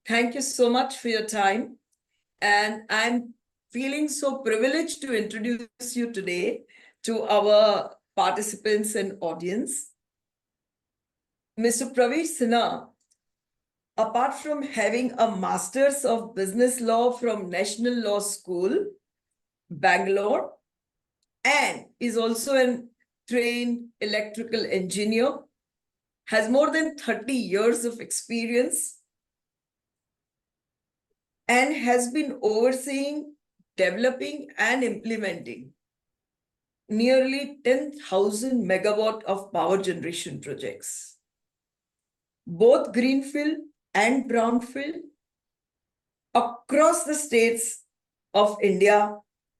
Thank you so much for your time. And I'm feeling so privileged to introduce you today to our participants and audience. Mr. Praveer Sinha, apart from having a Master's of Business Law from National Law School, Bangalore, and is also a trained electrical engineer, has more than 30 years of experience, and has been overseeing, developing, and implementing nearly 10,000 megawatt of power generation projects, both greenfield and brownfield, across the states of India,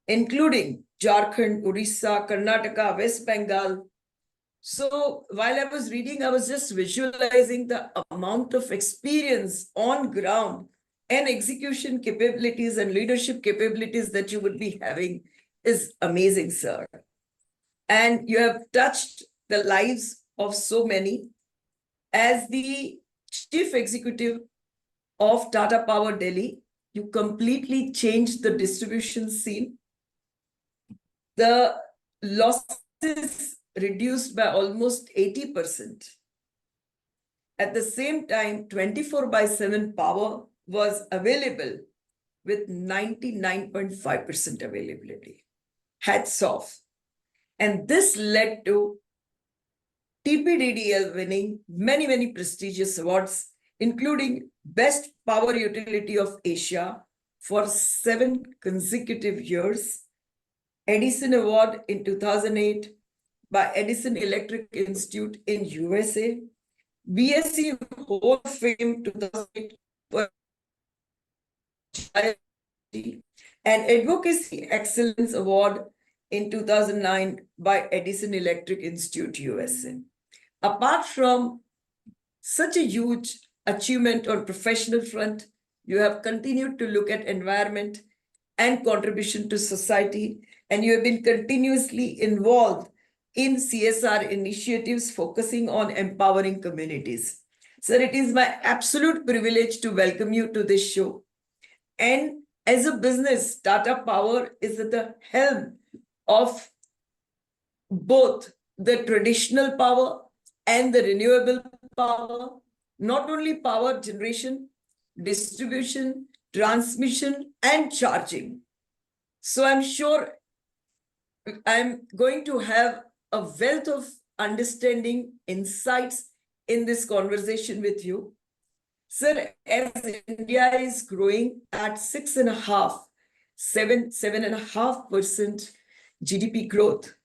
including Jharkhand, Odisha, Karnataka, West Bengal. So while I was reading, I was just visualizing the amount of experience on ground and execution capabilities and leadership capabilities that you would be having is amazing, sir. And you have touched the lives of so many. As the chief executive of Tata Power Delhi, you completely changed the distribution scene. The losses reduced by almost 80%. At the same time, 24/7 power was available with 99.5% availability. Hats off. And this led to TPDDL winning many, many prestigious awards, including Best Power Utility of Asia for 7 consecutive years, Edison Award in 2008 by Edison Electric Institute in USA, BSc Hall of Fame 2008 for and Advocacy Excellence Award in 2009 by Edison Electric Institute USA. Apart from such a huge achievement on professional front, you have continued to look at environment and contribution to society, and you have been continuously involved in CSR initiatives focusing on empowering communities. Sir, it is my absolute privilege to welcome you to this show. And as a business, Tata Power is at the helm of both the traditional power and the renewable power, not only power generation, distribution, transmission, and charging. So I'm sure I'm going to have a wealth of understanding, insights in this conversation with you. Sir, as India is growing at 7.5% GDP growth,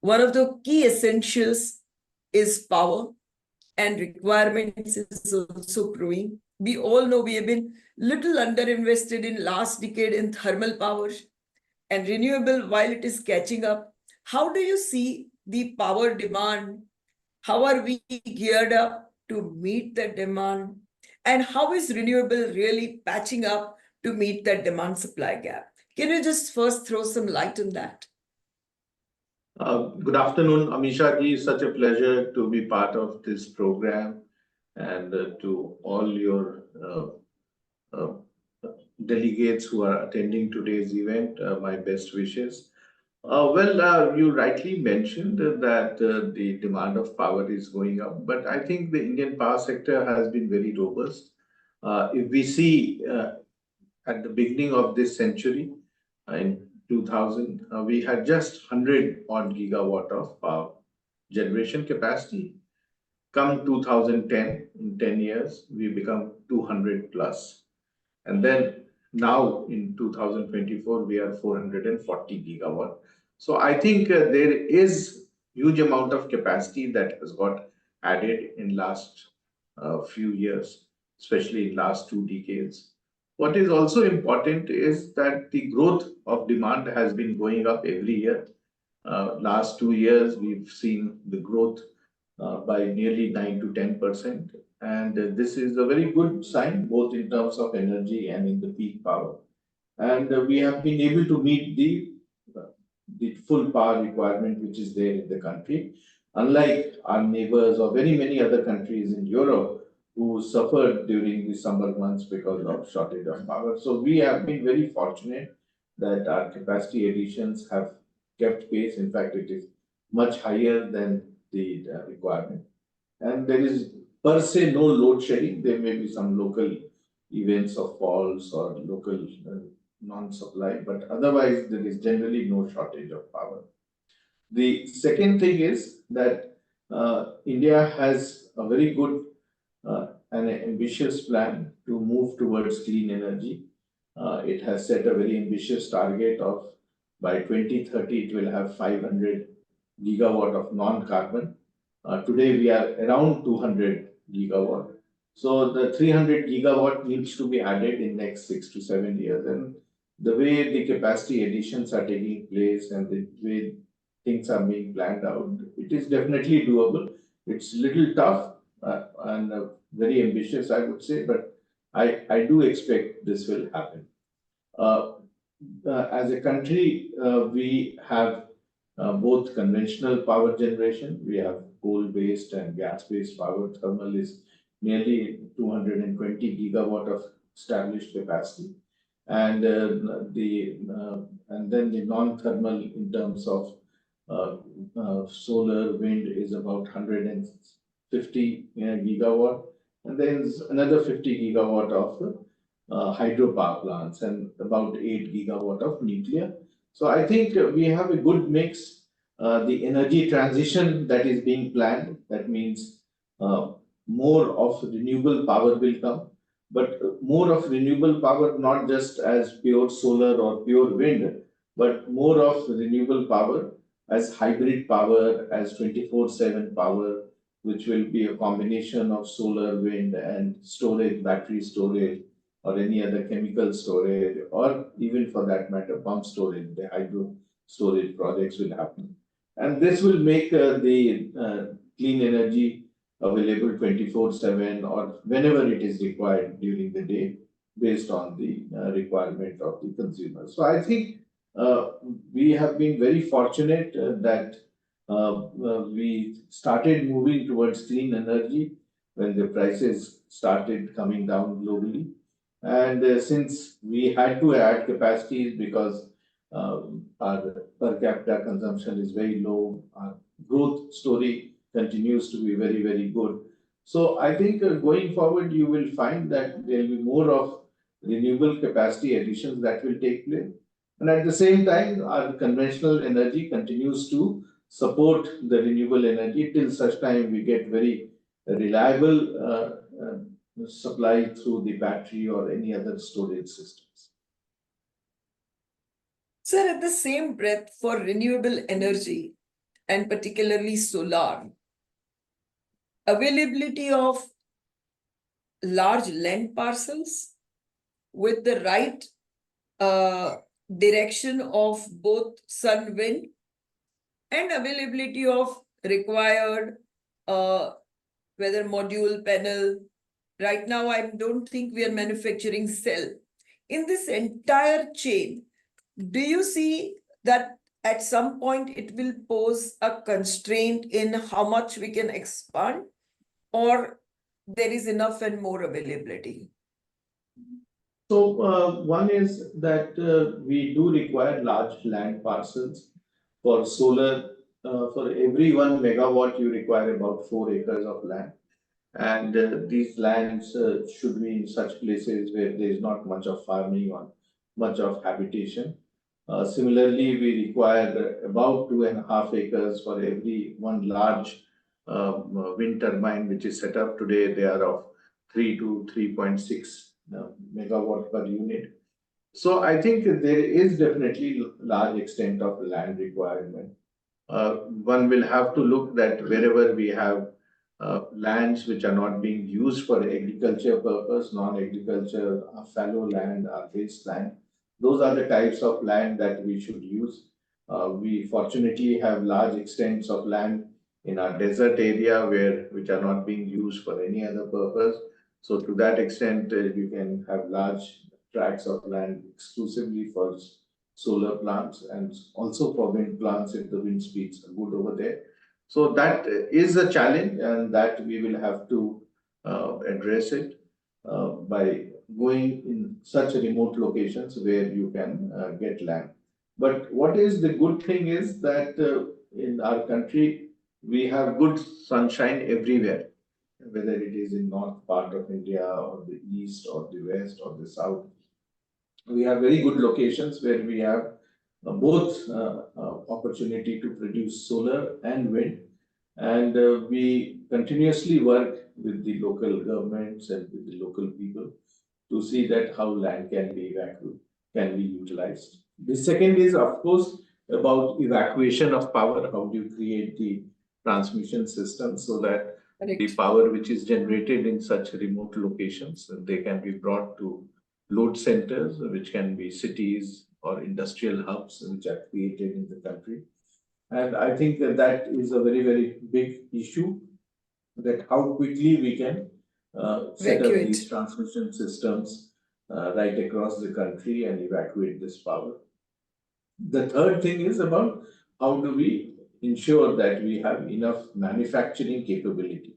one of the key essentials is power, and requirements is also growing. We all know we have been little underinvested in last decade in thermal power and renewable while it is catching up. How do you see the power demand? How are we geared up to meet that demand? And how is renewable really patching up to meet that demand supply gap? Can you just first throw some light on that? Good afternoon, Amisha ji. Such a pleasure to be part of this program, and to all your delegates who are attending today's event, my best wishes. You rightly mentioned that the demand of power is going up, but I think the Indian power sector has been very robust. If we see at the beginning of this century, in 2000, we had just 100 odd gigawatt of power generation capacity. Come 2010, in 10 years, we become 200 plus. And then now in 2024, we are 440 gigawatt. So I think there is huge amount of capacity that has got added in last few years, especially in last 2 decades. What is also important is that the growth of demand has been going up every year. Last 2 years, we've seen the growth by nearly 9 to 10%. And this is a very good sign, both in terms of energy and in the peak power. And we have been able to meet the full power requirement which is there in the country. Unlike our neighbors or very many other countries in Europe, who suffered during the summer months because of shortage of power. So we have been very fortunate that our capacity additions have kept pace. In fact, it is much higher than the requirement. And there is per se no load shedding. There may be some local events of faults or local non-supply, but otherwise there is generally no shortage of power. The second thing is that India has a very good and ambitious plan to move towards clean energy. It has set a very ambitious target of by 2030 it will have 500 gigawatt of non-carbon. Today we are around 200 gigawatt. So the 300 gigawatt needs to be added in next 6 to 7 years. And the way the capacity additions are taking place and the way things are being planned out, it is definitely doable. It's a little tough and very ambitious, I would say, but I do expect this will happen. As a country, we have both conventional power generation, we have coal-based and gas-based power. Thermal is nearly 220 gigawatt of established capacity, and and then the non-thermal in terms of solar, wind is about 150 gigawatt, and then another 50 gigawatt of hydropower plants and about 8 gigawatt of nuclear. So I think we have a good mix. The energy transition that is being planned, that means more of renewable power will come, but more of renewable power, not just as pure solar or pure wind, but more of renewable power as hybrid power, as 24/7 power, which will be a combination of solar, wind, and storage, battery storage, or any other chemical storage, or even for that matter, pump storage, the hydro storage projects will happen. And this will make the clean energy available 24/7 or whenever it is required during the day based on the requirement of the consumer. So I think we have been very fortunate that we started moving towards clean energy when the prices started coming down globally. And since we had to add capacities because our per capita consumption is very low, our growth story continues to be very, very good. So I think going forward, you will find that there will be more of renewable capacity additions that will take place. And at the same time, our conventional energy continues to support the renewable energy till such time we get very reliable supply through the battery or any other storage systems. Sir, at the same breath, for renewable energy and particularly solar, availability of large land parcels with the right direction of both sun, wind, and availability of required whether module, panel. Right now, I don't think we are manufacturing cell. In this entire chain, do you see that at some point it will pose a constraint in how much we can expand, or there is enough and more availability? So one is that we do require large land parcels for solar. For every 1 megawatt, you require about 4 acres of land. And these lands should be in such places where there is not much of farming or much of habitation. Similarly, we require about 2.5 acres for every one large wind turbine which is set up today. They are of 3 to 3.6 megawatt per unit. So I think there is definitely large extent of land requirement. One will have to look that wherever we have lands which are not being used for agriculture purpose, non-agriculture, fallow land, waste land, those are the types of land that we should use. We fortunately have large extents of land in our desert area which are not being used for any other purpose. So to that extent, you can have large tracts of land exclusively for solar plants and also for wind plants if the wind speeds are good over there. So that is a challenge, and that we will have to address it by going in such remote locations where you can get land. But what is the good thing is that in our country, we have good sunshine everywhere, whether it is in north part of India or the east or the west or the south. We have very good locations where we have both opportunity to produce solar and wind, and we continuously work with the local governments and with the local people to see that how land can be evacuated, can be utilized. The second is, of course, about evacuation of power. How do you create the transmission system so that the power which is generated in such remote locations, they can be brought to load centers, which can be cities or industrial hubs which are created in the country. And I think that that is a very, very big issue, that how quickly we can set up these transmission systems right across the country and evacuate this power. The third thing is about how do we ensure that we have enough manufacturing capability,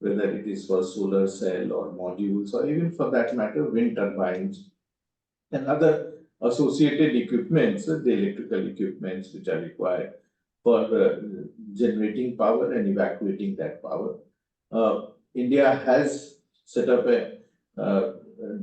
whether it is for solar cell or modules, or even for that matter, wind turbines and other associated equipments, the electrical equipments which are required for generating power and evacuating that power. India has set up a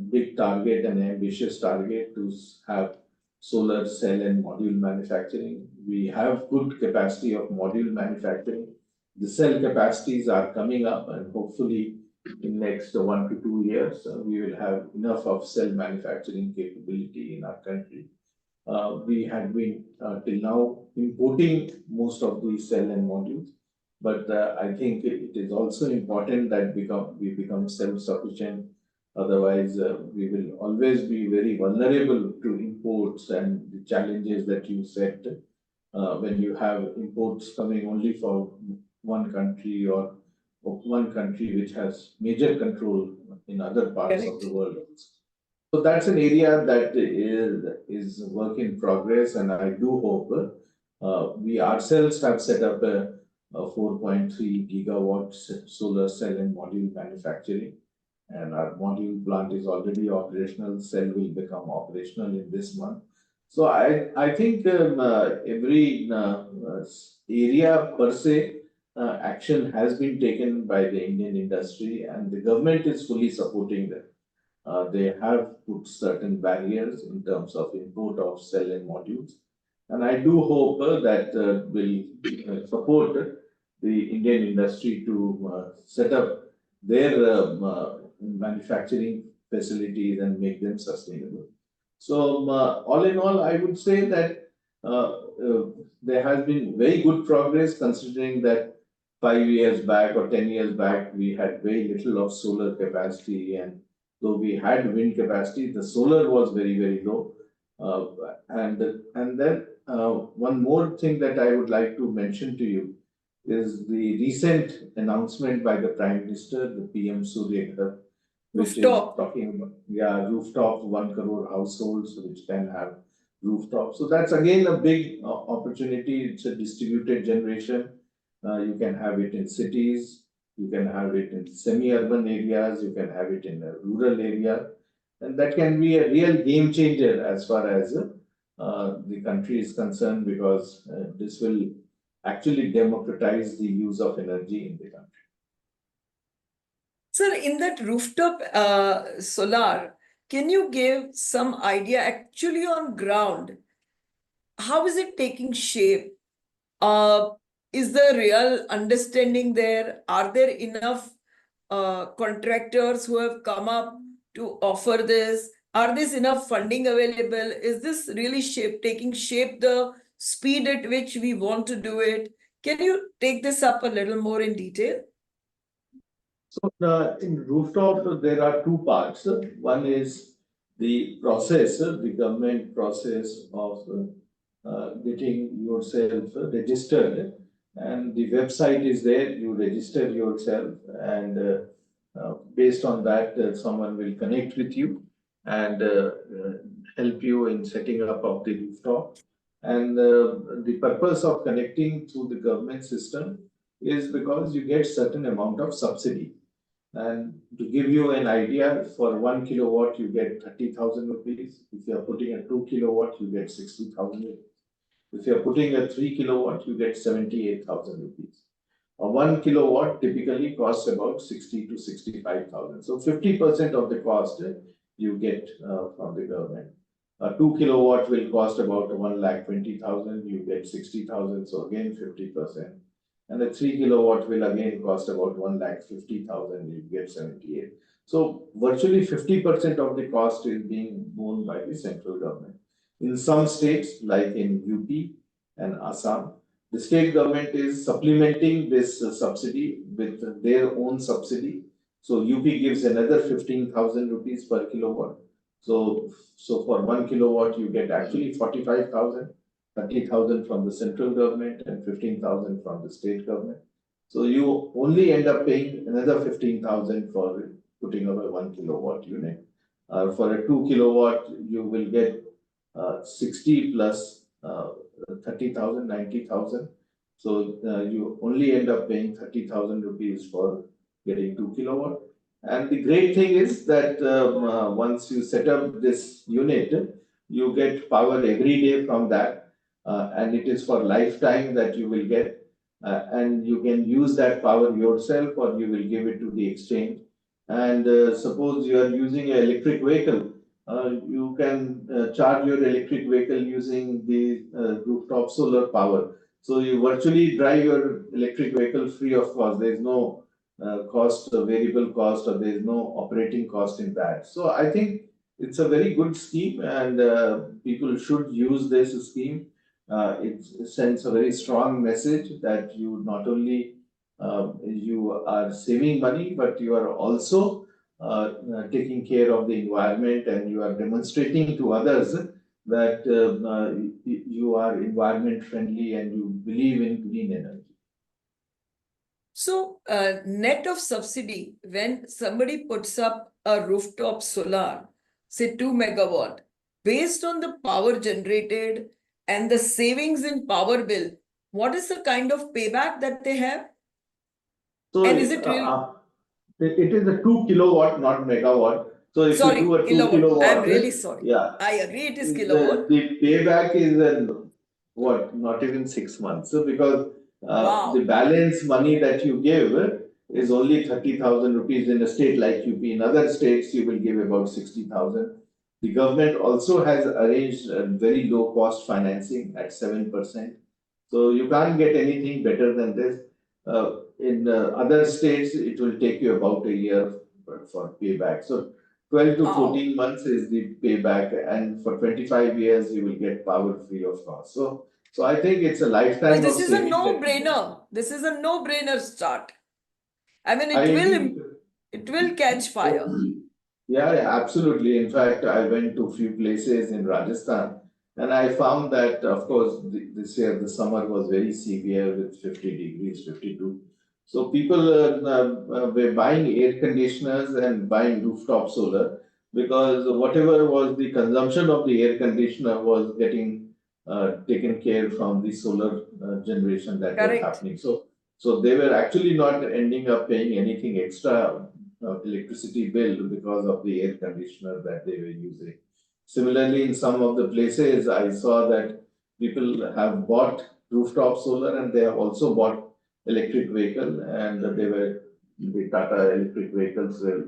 big target, an ambitious target to have solar cell and module manufacturing. We have good capacity of module manufacturing. The cell capacities are coming up, and hopefully in next 1 to 2 years, we will have enough of cell manufacturing capability in our country. We had been till now importing most of these cell and modules, but I think it is also important that we become self-sufficient. Otherwise, we will always be very vulnerable to imports and the challenges that you said when you have imports coming only for one country, or one country which has major control in other parts of the world. So that's an area that is work in progress, and I do hope we ourselves have set up a 4.3 gigawatts solar cell and module manufacturing, and our module plant is already operational. Cell will become operational in this month. So I think every area per se action has been taken by the Indian industry, and the government is fully supporting them. They have put certain barriers in terms of import of cell and modules, and I do hope that will support the Indian industry to set up their manufacturing facilities and make them sustainable. So all in all, I would say that there has been very good progress, considering that 5 years back or 10 years back, we had very little of solar capacity, and though we had wind capacity, the solar was very, very low. And then one more thing that I would like to mention to you is the recent announcement by the Prime Minister, the PM Surya Ghar, which rooftop. Is talking about, rooftop, 1 crore households which can have rooftop. So that's again a big opportunity. It's a distributed generation. You can have it in cities, you can have it in semi-urban areas, you can have it in a rural area, and that can be a real game changer as far as the country is concerned, because this will actually democratize the use of energy in the country. Sir, in that rooftop solar, can you give some idea actually on ground? How is it taking shape? Is the real understanding there? Are there enough contractors who have come up to offer this? Are there enough funding available? Is this really taking shape, the speed at which we want to do it? Can you take this up a little more in detail? So in rooftop, there are two parts. One is the process, the government process of getting yourself registered, and the website is there. You register yourself, and based on that, someone will connect with you and help you in setting up of the rooftop. And the purpose of connecting through the government system is because you get certain amount of subsidy. And to give you an idea, for 1 kilowatt, you get 30,000 rupees. If you are putting a 2 kilowatt, you get 60,000 rupees. If you are putting a 3 kilowatt, you get 78,000 rupees. A 1 kilowatt typically costs about 60 to 65,000. So 50% of the cost you get from the government. A 2 kilowatt will cost about 1,20,000, you get 60,000, so again 50%. And a 3 kilowatt will again cost about 1,50,000, you get 78. So virtually 50% of the cost is being borne by the central government. In some states, like in UP and Assam, the state government is supplementing this subsidy with their own subsidy. So UP gives another 15,000 rupees per kilowatt. So for 1 kilowatt, you get actually 45,000, 30,000 from the central government and 15,000 from the state government. So you only end up paying another 15,000 for putting up a 1 kilowatt unit. For a 2 kilowatt, you will get 60 plus 30,000, 90,000. So you only end up paying 30,000 rupees for getting 2 kilowatt. And the great thing is that once you set up this unit, you get power every day from that, and it is for lifetime that you will get, and you can use that power yourself or you will give it to the exchange. And suppose you are using an electric vehicle, you can charge your electric vehicle using the rooftop solar power. So you virtually drive your electric vehicle free of cost. There is no cost, variable cost, or there is no operating cost in that. So I think it's a very good scheme, and people should use this scheme. It sends a very strong message that you not only you are saving money, but you are also taking care of the environment, and you are demonstrating to others that you are environment friendly and you believe in green energy. So, net of subsidy, when somebody puts up a rooftop solar, say 2 megawatt, based on the power generated and the savings in power bill, what is the kind of payback that they have? So And is it really, it is a 2 kilowatt, not megawatt. So if you do sorry, a two kilowatt? I'm kilowatt, really sorry. yeah, I agree it is kilowatt. the payback is what, not even 6 months. So because the Wow. balance money that you give is only 30,000 rupees in a state like UP. In other states, you will give about 60,000. The government also has arranged a very low cost financing at 7%. So you can't get anything better than this. In other states, it will take you about a year for payback. So 12 to Wow. 14 months is the payback, and for 25 years, you will get power free of cost. So I think it's a Well, lifetime this of is a saving that you get. no-brainer. This is a no-brainer start. I mean, I agree. it will catch fire. Yeah, yeah, absolutely. In fact, I went to a few places in Rajasthan, and I found that, of course, this year the summer was very severe with 50 degrees, 52. So people were buying air conditioners and buying rooftop solar, because whatever was the consumption of the air conditioner was getting taken care from the solar generation that was Correct. happening. So they were actually not ending up paying anything extra electricity bill because of the air conditioner that they were using. Similarly, in some of the places, I saw that people have bought rooftop solar and they have also bought electric vehicle, and they were the Tata electric vehicles were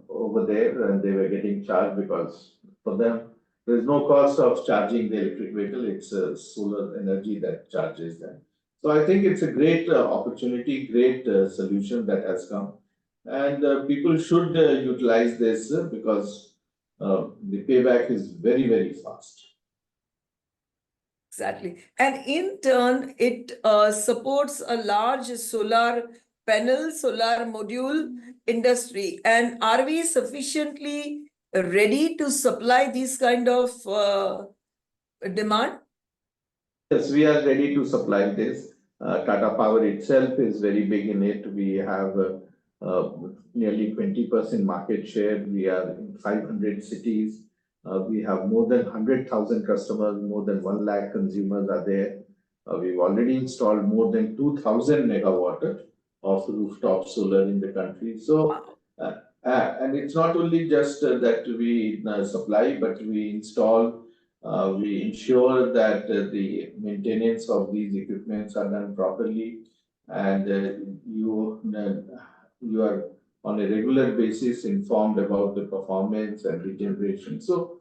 over there, and they were getting charged because for them there is no cost of charging the electric vehicle. It's solar energy that charges them. So I think it's a great opportunity, great solution that has come, and people should utilize this because the payback is very, very fast. Exactly. And in turn, it supports a large solar panel, solar module industry. And are we sufficiently ready to supply these kind of demand? Yes, we are ready to supply this. Tata Power itself is very big in it. We have nearly 20% market share. We are in 500 cities. We have more than 100,000 customers, more than 1 lakh consumers are there. We've already installed more than 2,000 megawatt of rooftop solar in the country. So, Wow. and it's not only just that we supply, but we install, we ensure that the maintenance of these equipments are done properly, and you are on a regular basis informed about the performance and regeneration. So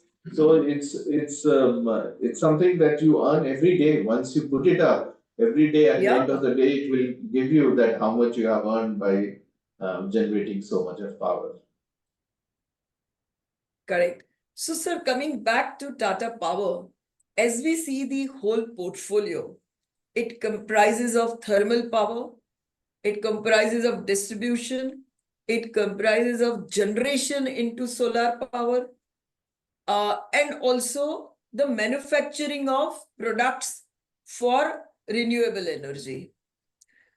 it's something that you earn every day. Once you put it up, every day at the Yeah, end of the day, it will give you that how much you have earned by generating so much of power. correct. So, sir, coming back to Tata Power, as we see the whole portfolio, it comprises of thermal power, it comprises of distribution, it comprises of generation into solar power, and also the manufacturing of products for renewable energy.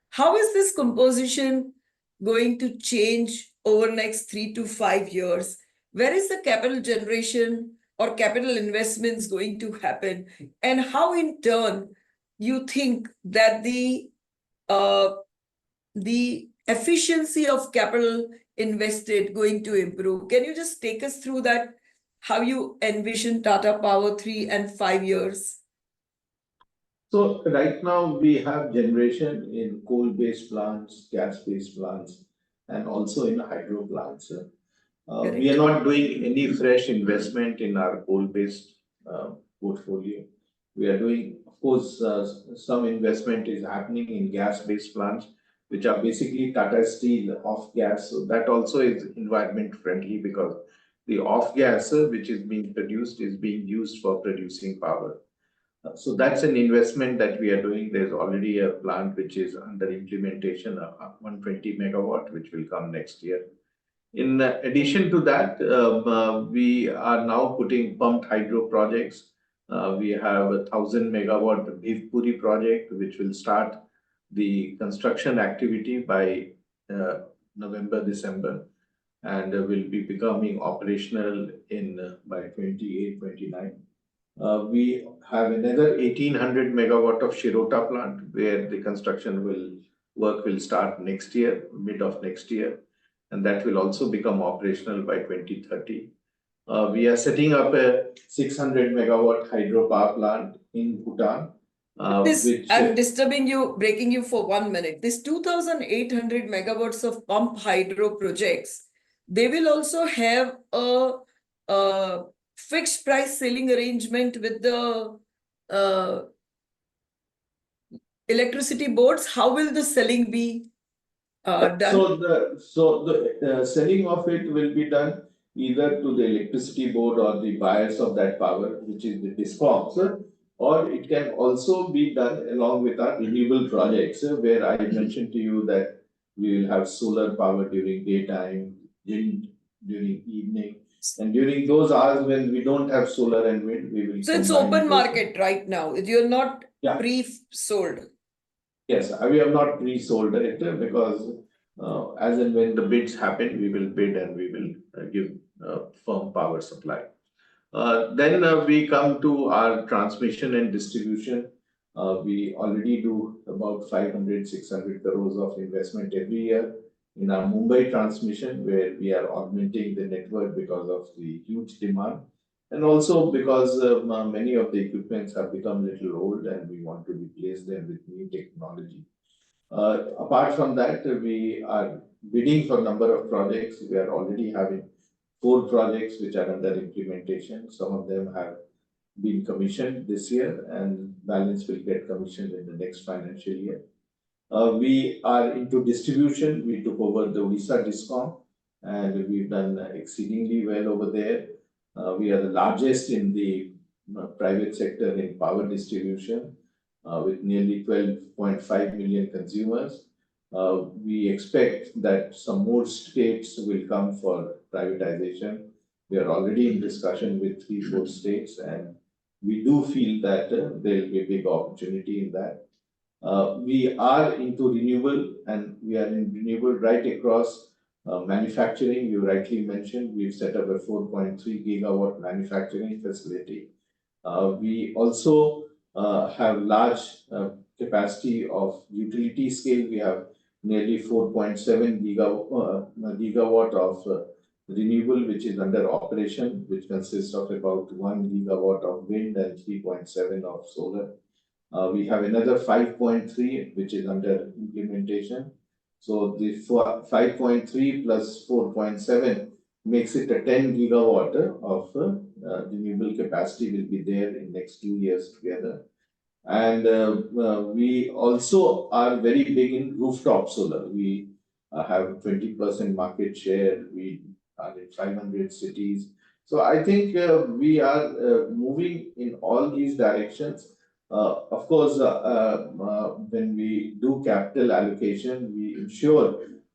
How is this composition going to change over next 3 to 5 years? Where is the capital generation or capital investments going to happen? And how in turn you think that the efficiency of capital invested going to improve? Can you just take us through that? How you envision Tata Power 3 and 5 years? So right now we have generation in coal-based plants, gas-based plants, and also in hydro plants. We are Correct. not doing any fresh investment in our coal-based portfolio. We are doing, of course, some investment is happening in gas-based plants, which are basically Tata Steel off gas. So that also is environment friendly because the off gas which is being produced is being used for producing power. So that's an investment that we are doing. There's already a plant which is under implementation, 120 megawatt, which will come next year. In addition to that, we are now putting pumped hydro projects. We have 1,000 megawatt Bhivpuri project, which will start the construction activity by November, December, and will be becoming operational in by 28, 29. We have another 1,800 megawatt of Shirota plant, where the construction work will start next year, mid of next year, and that will also become operational by 2030. We are setting up a 600 megawatt hydro power plant in Bhutan, This, which I'm disturbing you, breaking you for 1 minute. This 2,800 megawatts of pump hydro projects, they will also have a fixed price selling arrangement with the uh, electricity boards. How will the selling be done? So the selling of it will be done either to the electricity board or the buyers of that power, which is the DISCOMs, or it can also be done along with our renewable projects, where I mentioned to you that we will have solar power during daytime, wind during evening, and during those hours when we don't have solar and wind, we will So it's combine open both. market right now. You're not Yeah. pre-sold. Yes, we have not pre-sold it because as and when the bids happen, we will bid and we will give firm power supply. Then we come to our transmission and distribution. We already do about 500, 600 crores of investment every year in our Mumbai transmission, where we are augmenting the network because of the huge demand. And also because many of the equipments have become a little old and we want to replace them with new technology. Apart from that, we are bidding for a number of projects. We are already having 4 projects which are under implementation. Some of them have been commissioned this year and balance will get commissioned in the next financial year. We are into distribution. We took over the Odisha Discom and we've done exceedingly well over there. We are the largest in the private sector in power distribution with nearly 12.5 million consumers. We expect that some more states will come for privatization. We are already in discussion with 3, 4 states, and we do feel that there will be a big opportunity in that. We are into renewable, and we are in renewable right across manufacturing. You rightly mentioned we've set up a 4.3 gigawatt manufacturing facility. We also have large capacity of utility scale. We have nearly 4.7 gigawatt of renewable, which is under operation, which consists of about 1 gigawatt of wind and 3.7 of solar. We have another 5.3, which is under implementation. So the 5.3 plus 4.7 makes it a 10 gigawatt of renewable capacity will be there in next 2 years together. And we also are very big in rooftop solar. We have 20% market share. We are in 500 cities. So I think we are moving in all these directions. Of course, when we do capital allocation, we ensure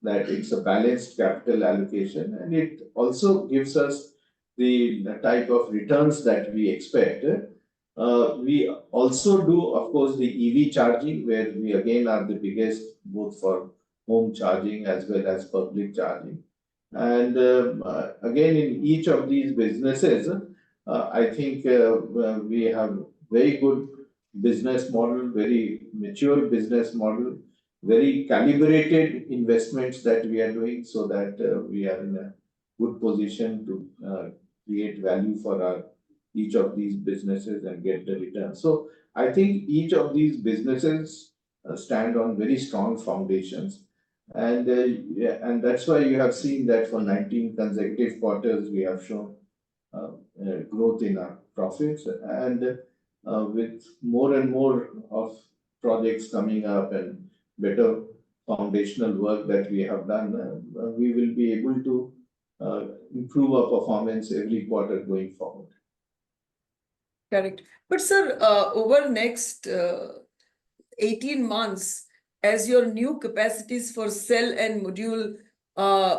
that it's a balanced capital allocation, and it also gives us the type of returns that we expect. We also do, of course, the EV charging, where we again are the biggest both for home charging as well as public charging. And again, in each of these businesses, I think we have very good business model, very mature business model, very calibrated investments that we are doing, so that we are in a good position to create value for our each of these businesses and get the return. So I think each of these businesses stand on very strong foundations, and and that's why you have seen that for 19 consecutive quarters we have shown growth in our profits, and with more and more of projects coming up and better foundational work that we have done, we will be able to improve our performance every quarter going forward. Correct. But sir, over next 18 months, as your new capacities for cell and module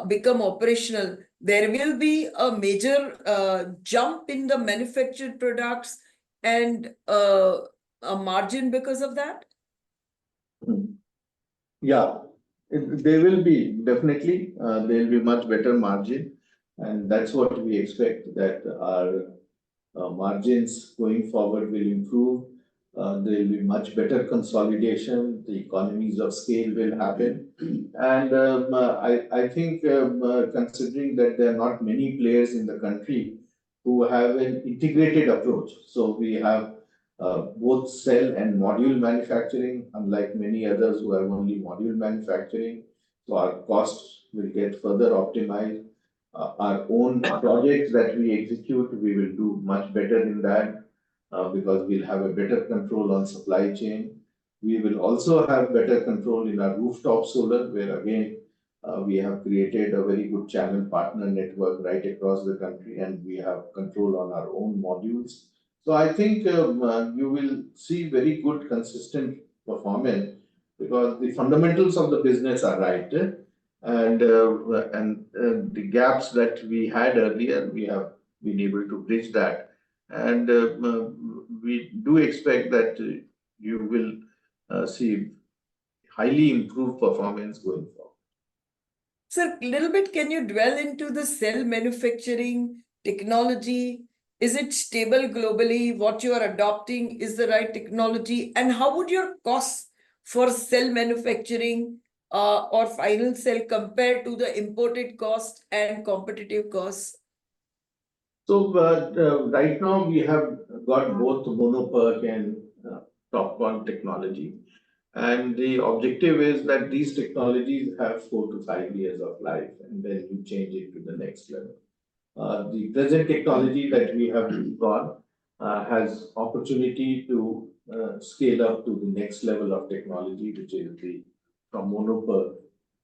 become operational, there will be a major jump in the manufactured products and a margin because of that? Yeah, there will be definitely, there will be much better margin, and that's what we expect, that our margins going forward will improve. There will be much better consolidation, the economies of scale will happen. And I think considering that there are not many players in the country who have an integrated approach. So we have both cell and module manufacturing, unlike many others who have only module manufacturing. So our costs will get further optimized. Our own projects that we execute, we will do much better in that because we'll have a better control on supply chain. We will also have better control in our rooftop solar, where again, we have created a very good channel partner network right across the country, and we have control on our own modules. So I think you will see very good consistent performance because the fundamentals of the business are right. And the gaps that we had earlier, we have been able to bridge that. And we do expect that you will see highly improved performance going forward. Sir, a little bit, can you dwell into the cell manufacturing technology? Is it stable globally? What you are adopting is the right technology? And how would your costs for cell manufacturing or final cell compare to the imported cost and competitive costs? So right now we have got both mono-PERC and TOPCon technology. And the objective is that these technologies have 4 to 5 years of life, and then you change it to the next level. The present technology that we have got has opportunity to scale up to the next level of technology, which is from mono-PERC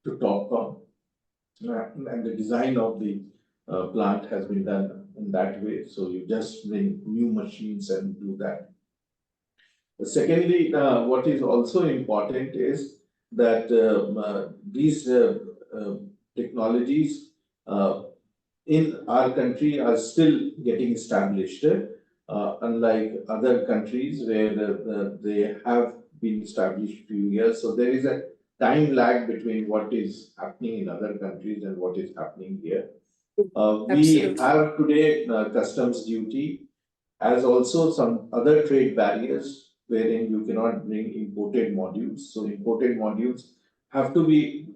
to TOPCon. And the design of the plant has been done in that way. So you just bring new machines and do that. Secondly, what is also important is that these technologies in our country are still getting established, unlike other countries where they have been established few years. So there is a time lag between what is happening in other countries and what is happening here. We have today customs duty, as also some other trade barriers wherein you cannot bring imported modules. So imported modules have to be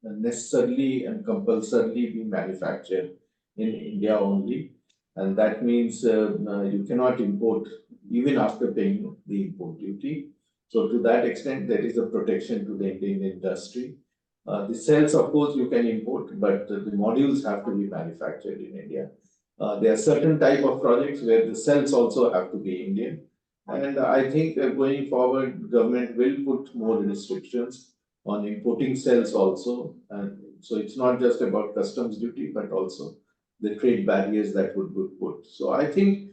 necessarily and compulsorily be manufactured in India only. And that means you cannot import even after paying the import duty. So to that extent, there is a protection to the Indian industry. The cells, of course, you can import, but the modules have to be manufactured in India. There are certain type of projects where the cells also have to be Indian. And I think going forward, government will put more restrictions on importing cells also. And so it's not just about customs duty, but also the trade barriers that would be put. So I think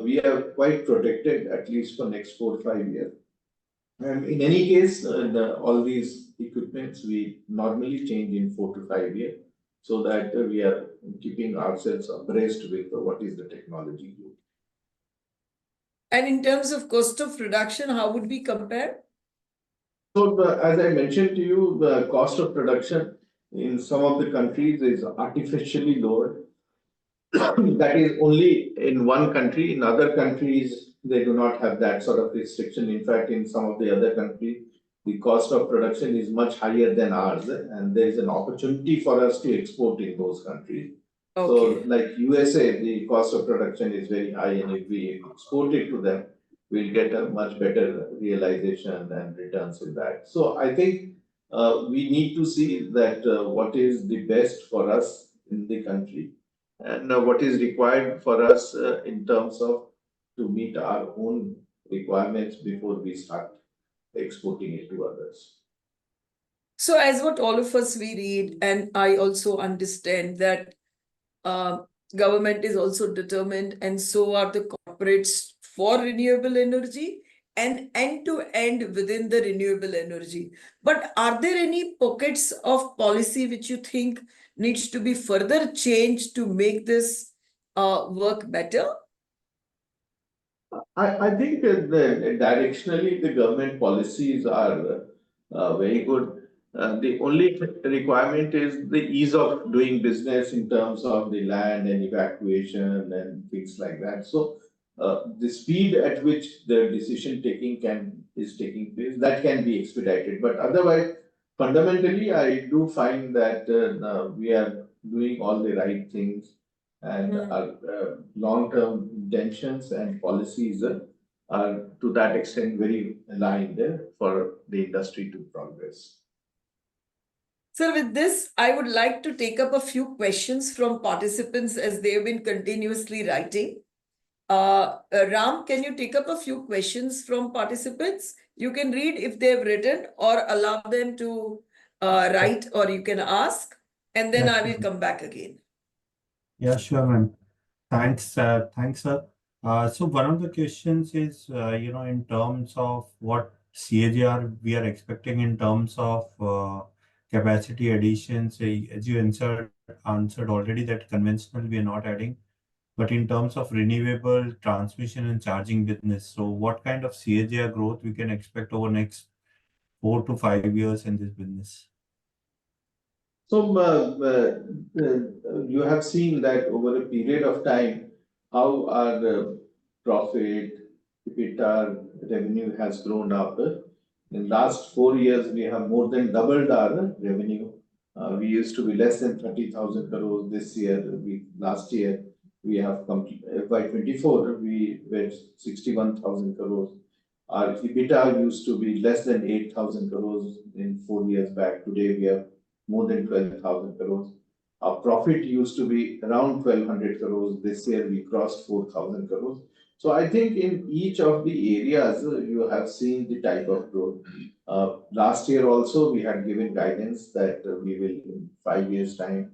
we are quite protected, at least for next 4 or 5 years. And in any case, all these equipments we normally change in 4 to 5 years, so that we are keeping ourselves abreast with what is the technology. And in terms of cost of production, how would we compare? So, as I mentioned to you, the cost of production in some of the countries is artificially lower. That is only in one country. In other countries, they do not have that sort of restriction. In fact, in some of the other countries, the cost of production is much higher than ours, and there is an opportunity for us to export in those countries. So, Okay. like USA, the cost of production is very high, and if we export it to them, we'll get a much better realization and returns in that. So, I think we need to see that what is the best for us in the country, and what is required for us in terms of to meet our own requirements before we start exporting it to others. So, as what all of us we read, and I also understand that government is also determined, and so are the corporates for renewable energy and end to end within the renewable energy. But are there any pockets of policy which you think needs to be further changed to make this work better? I think directionally the government policies are very good. The only requirement is the ease of doing business in terms of the land and evacuation and things like that. So the speed at which the decision taking is taking place, that can be expedited. But otherwise, fundamentally, I do find that we are doing all the right things, and our long-term intentions and policies are to that extent very aligned for the industry to progress. So, with this, I would like to take up a few questions from participants as they have been continuously writing. Ram, can you take up a few questions from participants? You can read if they've written, or allow them to write, or you can ask, and then I will come back again. Yeah, sure, ma'am. Thanks, sir. So one of the questions is, in terms of what CAGR we are expecting in terms of capacity additions, as you answered already that conventional we are not adding, but in terms of renewable transmission and charging business, so what kind of CAGR growth we can expect over next 4 to 5 years in this business? So you have seen that over a period of time, how our profit, EBITDA, revenue has grown up. In last 4 years, we have more than doubled our revenue. We used to be less than 30,000 crores this year. Last year, we have by 24, we were 61,000 crores. Our EBITDA used to be less than 8,000 crores in 4 years back. Today, we have more than 12,000 crores. Our profit used to be around 1,200 crores. This year, we crossed 4,000 crores. So I think in each of the areas, you have seen the type of growth. Last year also, we had given guidance that we will, in 5 years' time,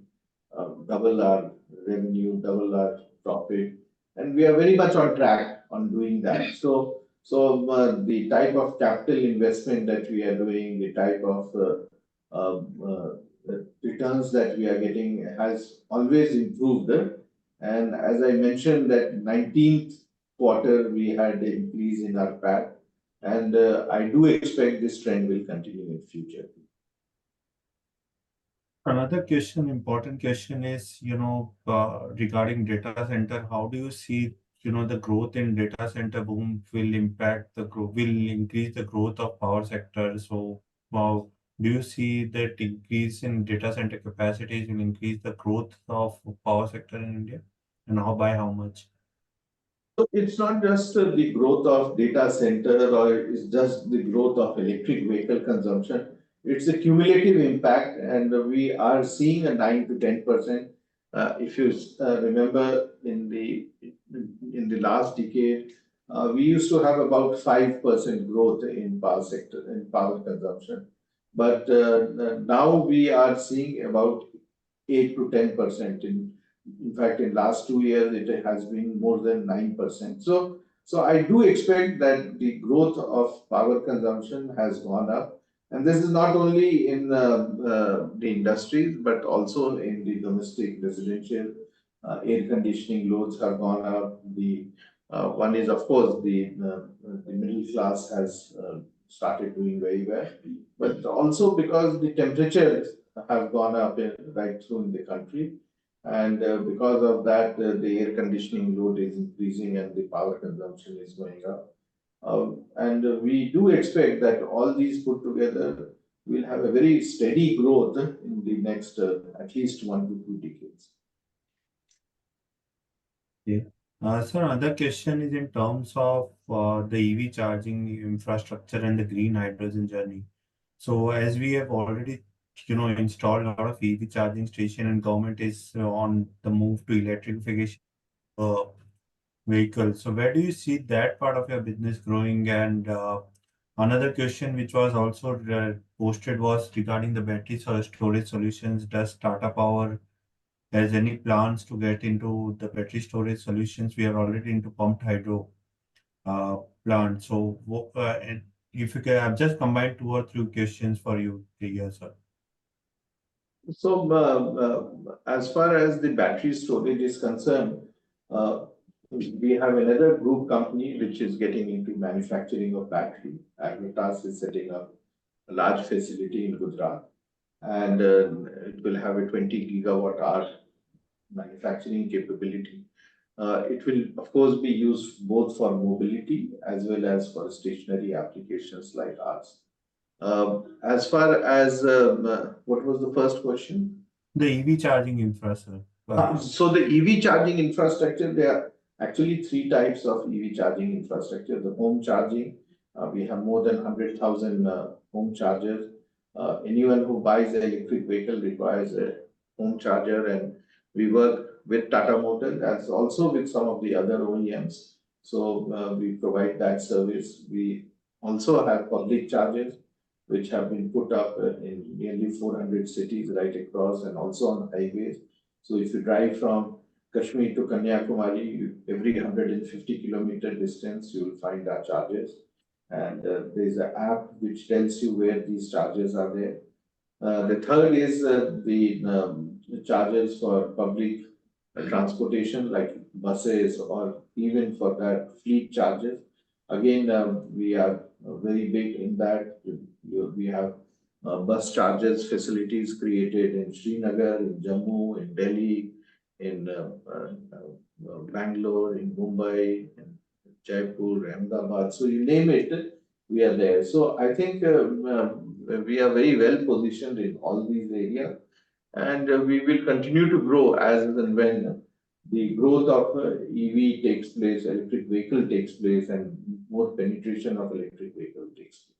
double our revenue, double our profit, and we are very much on track on doing that. So the type of capital investment that we are doing, the type of returns that we are getting has always improved. And as I mentioned, that 19th quarter, we had an increase in our PAT, and I do expect this trend will continue in future. Another question, important question is, regarding data center, how do you see, the growth in data center boom will impact the growth, will increase the growth of power sector? So, do you see that increase in data center capacities will increase the growth of power sector in India? And by how much? So it's not just the growth of data center or it's just the growth of electric vehicle consumption. It's a cumulative impact, and we are seeing a 9 to 10%. If you remember in the last decade, we used to have about 5% growth in power sector in power consumption, but now we are seeing about 8 to 10%. In fact, in last 2 years, it has been more than 9%. So I do expect that the growth of power consumption has gone up. And this is not only in the industries, but also in the domestic residential air conditioning loads have gone up. The one is, of course, the middle class has started doing very well, but also because the temperatures have gone up right through in the country. And because of that, the air conditioning load is increasing and the power consumption is going up. And we do expect that all these put together will have a very steady growth in the next at least 1 to 2 decades. Yeah. So another question is in terms of the EV charging infrastructure and the green hydrogen journey. So as we have already, installed a lot of EV charging station and government is on the move to electrification vehicles. So where do you see that part of your business growing? And another question which was also posted was regarding the battery storage solutions. Does Tata Power has any plans to get into the battery storage solutions? We are already into pumped hydro plant. So and if you can, I've just combined 2 or 3 questions for you here, sir. So, as far as the battery storage is concerned, we have another group company which is getting into manufacturing of battery. Prabhudas is setting up a large facility in Gujarat, and it will have a 20 gigawatt hour manufacturing capability. It will, of course, be used both for mobility as well as for stationary applications like ours. As far as what was the first question? The EV charging infrastructure. So the EV charging infrastructure, there are actually 3 types of EV charging infrastructure. The home charging, we have more than 100,000 home chargers. Anyone who buys an electric vehicle requires a home charger, and we work with Tata Motors as also with some of the other OEMs. So we provide that service. We also have public chargers which have been put up in nearly 400 cities right across and also on highways. So if you drive from Kashmir to Kanyakumari, every 150 kilometer distance, you will find our chargers. And there's an app which tells you where these chargers are there. The third is the chargers for public transportation like buses or even for that fleet chargers. Again, we are very big in that. We have bus chargers facilities created in Srinagar, in Jammu, in Delhi, in Bangalore, in Mumbai, in Jaipur, Ahmedabad. So you name it, we are there. So I think we are very well positioned in all these areas, and we will continue to grow as and when the growth of EV takes place, electric vehicle takes place, and more penetration of electric vehicle takes place.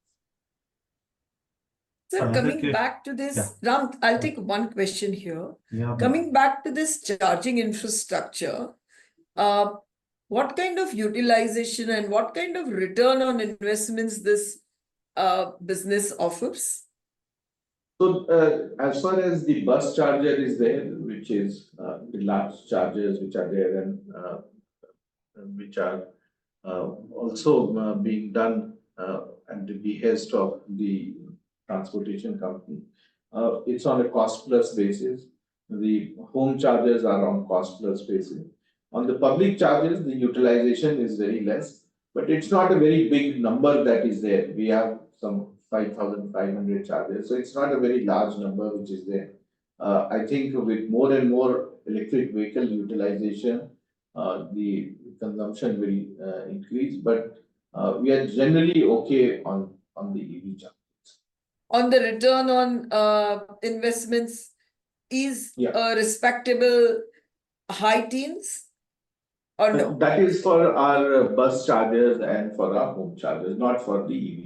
So coming back to this, Ram, I'll take one question here. Yeah. Coming back to this charging infrastructure, what kind of utilization and what kind of return on investments this business offers? So as far as the bus charger is there, which is the large chargers which are there and which are also being done at the behest of the transportation company. It's on a cost plus basis. The home chargers are on cost plus basis. On the public chargers, the utilization is very less, but it's not a very big number that is there. We have some 5,500 chargers, so it's not a very large number which is there. I think with more and more electric vehicle utilization, the consumption will increase, but we are generally okay on the EV chargers. on the return on investments is Yeah. a respectable high teens or no? That is for our bus chargers and for our home chargers, not for the EV,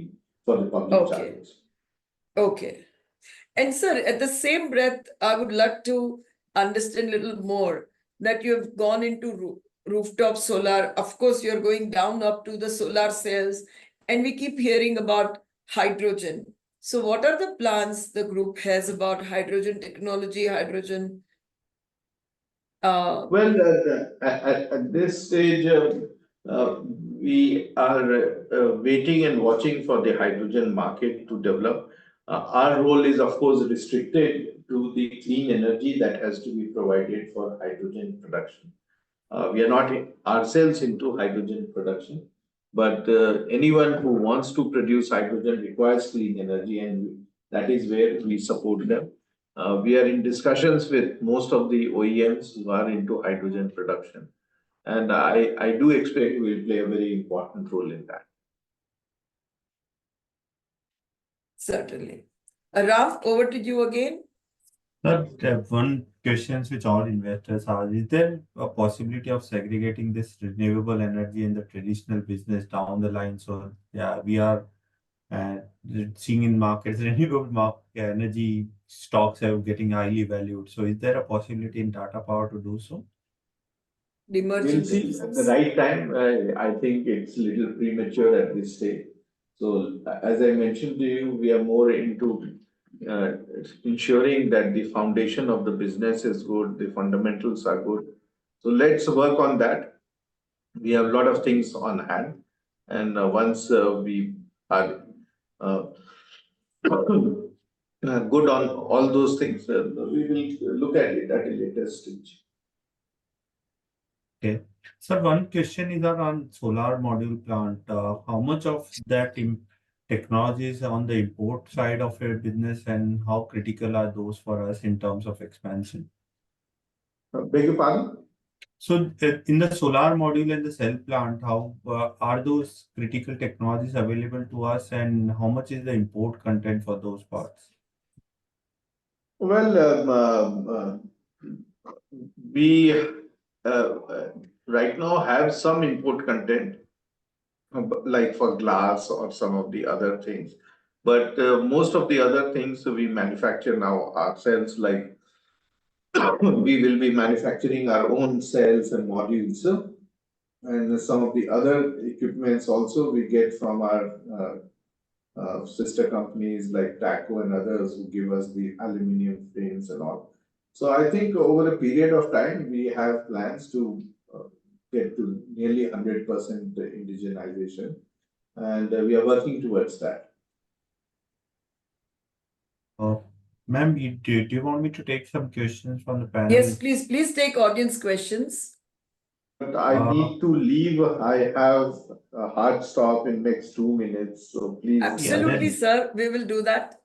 for the public Okay. chargers. Okay. And sir, at the same breath, I would like to understand a little more that you have gone into rooftop solar. Of course, you're going down up to the solar cells, and we keep hearing about hydrogen. So, what are the plans the group has about hydrogen technology, hydrogen? Well, at this stage, we are waiting and watching for the hydrogen market to develop. Our role is, of course, restricted to the clean energy that has to be provided for hydrogen production. We are not ourselves into hydrogen production, but anyone who wants to produce hydrogen requires clean energy, and that is where we support them. We are in discussions with most of the OEMs who are into hydrogen production, and I do expect we will play a very important role in that. Certainly. Raf, over to you again. Sir, one question which all investors ask, is there a possibility of segregating this renewable energy in the traditional business down the line? So, yeah, we are seeing in markets, renewable energy stocks are getting highly valued. So, is there a possibility in Tata Power to do so? We'll see at the right time. I think it's a little premature at this stage. So, as I mentioned to you, we are more into ensuring that the foundation of the business is good, the fundamentals are good. So, let's work on that. We have a lot of things on hand, and once we are good on all those things, we will look at it at a later stage. Okay. So one question is on solar module plant. How much of that technology is on the import side of your business, and how critical are those for us in terms of expansion? Beg your pardon? So in the solar module and the cell plant, how are those critical technologies available to us, and how much is the import content for those parts? Well, we right now have some import content, like for glass or some of the other things. But most of the other things we manufacture now ourselves, like we will be manufacturing our own cells and modules. And some of the other equipments also we get from our sister companies like TACO and others who give us the aluminum frames and all. So I think over a period of time, we have plans to get to nearly 100% indigenization, and we are working towards that. Ma'am, do you want me to take some questions from the panel? Yes, please take audience questions. But I need to leave. I have a hard stop in next 2 minutes, so please. Absolutely, sir. We will do that.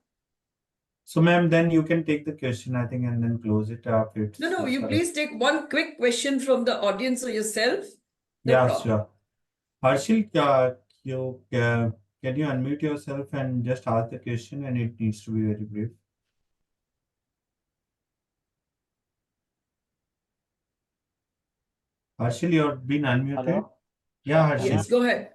So, ma'am, then you can take the question, I think, and then close it up. No, you please take one quick question from the audience or yourself. No Yeah, problem. sure. Harshil, can you unmute yourself and just ask the question, and it needs to be very brief. Harshil, you've been unmuted. Hello. Yeah, Harshil. Yes, go ahead.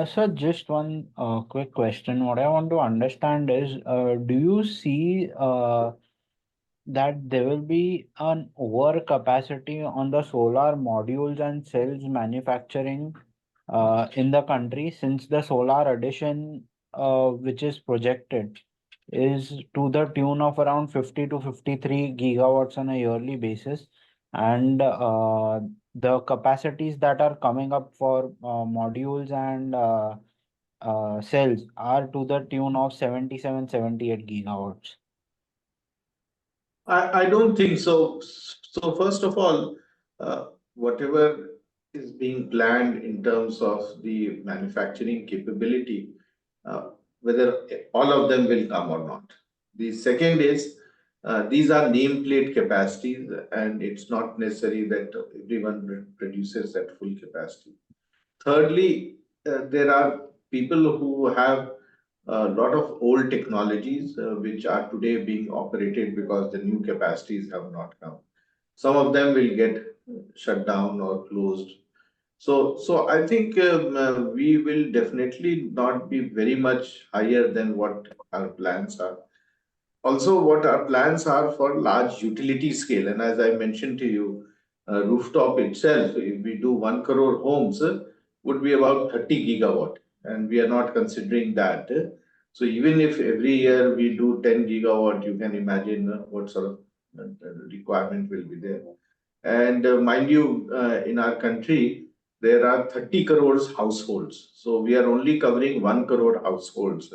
Sir, just one quick question. What I want to understand is, do you see that there will be an overcapacity on the solar modules and cells manufacturing in the country, since the solar addition which is projected is to the tune of around 50 to 53 gigawatts on a yearly basis, and the capacities that are coming up for modules and cells are to the tune of 77, 78 gigawatts. I don't think so. So first of all, whatever is being planned in terms of the manufacturing capability, whether all of them will come or not. The second is, these are nameplate capacities, and it's not necessary that everyone produces at full capacity. Thirdly, there are people who have a lot of old technologies which are today being operated because the new capacities have not come. Some of them will get shut down or closed. So I think we will definitely not be very much higher than what our plans are. Also, what our plans are for large utility scale, and as I mentioned to you, rooftop itself, if we do 1 crore homes, would be about 30 gigawatt, and we are not considering that. So even if every year we do 10 gigawatt, you can imagine what sort of requirement will be there. And mind you, in our country, there are 30 crores households. So we are only covering 1 crore households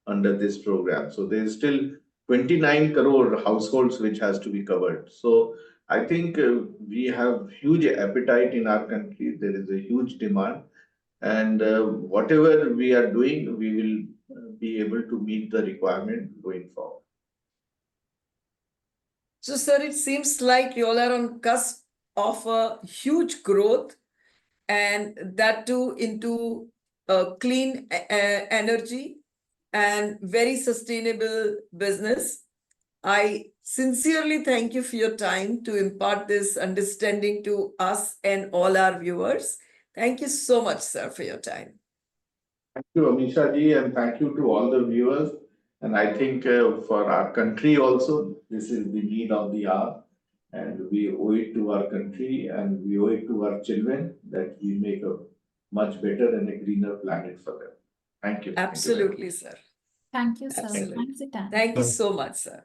under this program. So there is still 29 crore households which has to be covered. So I think we have huge appetite in our country. There is a huge demand. And whatever we are doing, we will be able to meet the requirement going forward. So, sir, it seems like you all are on cusp of a huge growth, and that too into clean energy and very sustainable business. I sincerely thank you for your time to impart this understanding to us and all our viewers. Thank you so much, sir, for your time. Thank you, Amisha ji, and thank you to all the viewers. And I think for our country also, this is the need of the hour. And we owe it to our country and we owe it to our children that we make a much better and a greener planet for them. Thank you. Absolutely, sir. Thank you, sir. Absolutely. Thanks, Ethan. Thank you so much, sir.